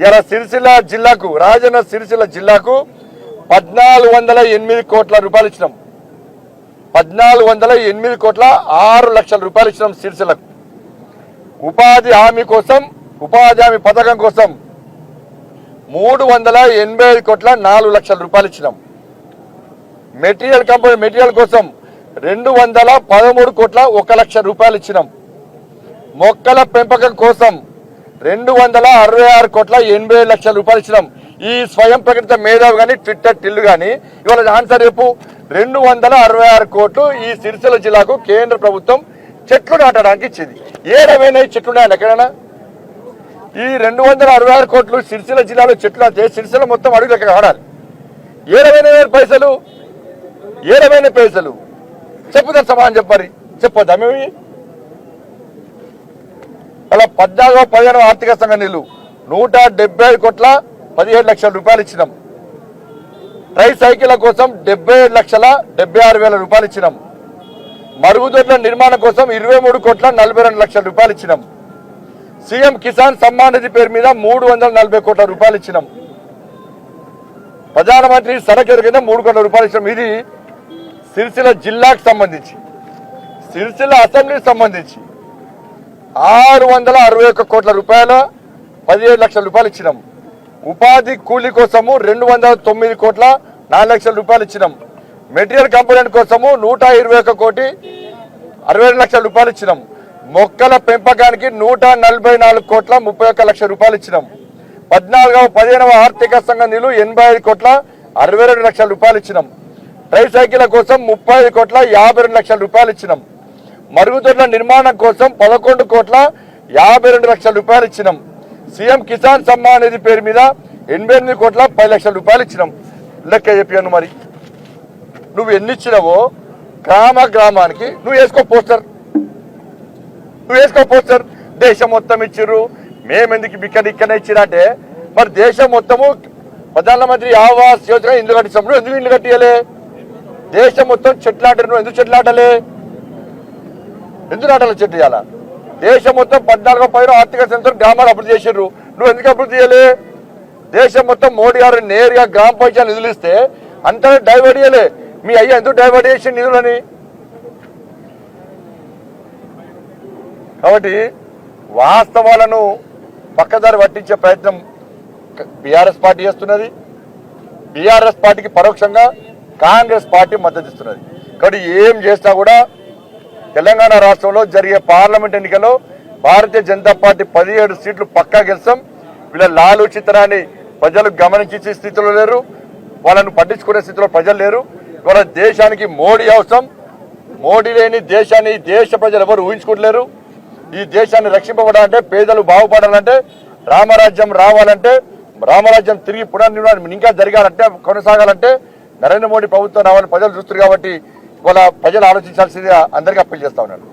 ఇలా సిరిసిల్ల జిల్లాకు రాజన్న సిరిసిల్ల జిల్లాకు 1408 కోట్ల రూపాయలు ఇచ్చినాం. 1408 కోట్ల 6 లక్షల రూపాయలు ఇచ్చినాం సిరిసిల్లకు. ఉపాధి హామీ కోసం, ఉపాధి హామీ పథకం కోసం 385 కోట్ల 4 లక్షల రూపాయలు ఇచ్చినాం. మెటీరియల్ కంపెనీ మెటీరియల్ కోసం 213 కోట్ల 1 లక్ష రూపాయలు ఇచ్చినాం. మొక్కల పెంపకం కోసం 266 కోట్ల 80 లక్షల రూపాయలు ఇచ్చినాం. ఈ స్వయం ప్రకటిత మేధావి కానీ ట్విట్టర్ టిల్లు కానీ ఇవాళ ఆన్సర్ చెప్పు. 266 కోట్లు ఈ సిరిసిల్ల జిల్లాకు కేంద్ర ప్రభుత్వం చెట్లు నాటడానికి ఇచ్చింది. ఏడవైనా చెట్లు ఉన్నాయని ఎక్కడైనా? ఈ 266 కోట్లు సిరిసిల్ల జిల్లాలో చెట్లు నాటే సిరిసిల్ల మొత్తం అడుగు లెక్క కావాలి. ఏడవైన పైసలు, ఏడవైన పైసలు చెప్పుదా సమాధానం చెప్పాలి. చెప్పొద్దా మేము? అలా 14-15 ఆర్థిక సంఘ నిధులు 175 కోట్ల 17 లక్షల రూపాయలు ఇచ్చినాం. ట్రై సైకిళ్ల కోసం 77 లక్షల 76 వేల రూపాయలు ఇచ్చినాం. మరుగుదొడ్ల నిర్మాణం కోసం 23 కోట్ల 42 లక్షల రూపాయలు ఇచ్చినాం. సీఎం కిసాన్ సమ్మాన్ నిధి పేరు మీద 340 కోట్ల రూపాయలు ఇచ్చినాం. ప్రధానమంత్రి సడక్ కింద 3 కోట్ల రూపాయలు ఇచ్చినాం. ఇది సిరిసిల్ల జిల్లాకు సంబంధించి. సిరిసిల్ల అసెంబ్లీకి సంబంధించి 661 కోట్ల రూపాయల 17 లక్షల రూపాయలు ఇచ్చినాం. ఉపాధి కూలీ కోసము 209 కోట్ల 4 లక్షల రూపాయలు ఇచ్చినాం. మెటీరియల్ కంపోనెంట్ కోసము 121 కోటి 62 లక్షల రూపాయలు ఇచ్చినాం. మొక్కల పెంపకానికి 144 కోట్ల 31 లక్షల రూపాయలు ఇచ్చినాం. 14వ-15వ ఆర్థిక సంఘ నిధులు 85 కోట్ల 62 లక్షల రూపాయలు ఇచ్చినాం. ట్రై సైకిళ్ల కోసం 30 కోట్ల 52 లక్షల రూపాయలు ఇచ్చినాం. మరుగుదొడ్ల నిర్మాణం కోసం 11 కోట్ల 52 లక్షల రూపాయలు ఇచ్చినాం. సీఎం కిసాన్ సమ్మాన్ నిధి పేరు మీద 88 కోట్ల 10 లక్షల రూపాయలు ఇచ్చినాం. లెక్క చెప్పాను. మరి నువ్వు ఎన్ని ఇచ్చినావో గ్రామానికి నువ్వు వేసుకో పోస్టర్, నువ్వు వేసుకో పోస్టర్. దేశం మొత్తం ఇచ్చిర్రు, మేమెందుకు ఇక్కడనే ఇచ్చిరంటే మరి దేశం మొత్తము ప్రధానమంత్రి ఆవాస్ యోజన ఇల్లు కట్టిస్తాం. నువ్వు ఎందుకు ఇల్లు కట్టియలే? దేశం మొత్తం చెట్లు నాటారు, నువ్వు ఎందుకు చెట్లు నాటలే? ఎందుకు నాటాలి చెట్లు ఇవ్వాలా? దేశం మొత్తం 14-15 ఆర్థిక సంవత్సరం గ్రామాలు అభివృద్ధి చేసిర్రు, నువ్వు ఎందుకు అభివృద్ధి చేయలే? దేశం మొత్తం మోడీ గారు నేరుగా గ్రామ పంచాయతీ నిధులు ఇస్తే అంతా డైవర్ట్ చేయలే. మీ అయ్యా ఎందుకు డైవర్ట్ చేసిన నిధులని? కాబట్టి వాస్తవాలను పక్కదారి పట్టించే ప్రయత్నం బీఆర్ఎస్ పార్టీ చేస్తున్నది. బీఆర్ఎస్ పార్టీకి పరోక్షంగా కాంగ్రెస్ పార్టీ మద్దతు ఇస్తున్నది. కాబట్టి ఏం చేసినా కూడా తెలంగాణ రాష్ట్రంలో జరిగే పార్లమెంట్ ఎన్నికల్లో భారతీయ జనతా పార్టీ 17 సీట్లు పక్కా గెలుస్తాం. వీళ్ళ లాలూచితనాన్ని ప్రజలు గమనించే స్థితిలో లేరు, వాళ్ళను పట్టించుకునే స్థితిలో ప్రజలు లేరు. ఇవాళ దేశానికి మోడీ అవసరం. మోడీ లేని దేశాన్ని దేశ ప్రజలు ఎవరు ఊహించుకోలేరు. ఈ దేశాన్ని రక్షింపబడాలంటే, పేదలు బాగుపడాలంటే, రామరాజ్యం రావాలంటే, రామరాజ్యం తిరిగి పునర్నిర్మాణం ఇంకా జరగాలంటే, కొనసాగాలంటే నరేంద్ర మోడీ ప్రభుత్వం రావాలని ప్రజలు చూస్తున్నారు. కాబట్టి ఇవాళ ప్రజలు ఆలోచించాల్సిందిగా అందరికీ అప్పీల్ చేస్తా ఉన్నాను.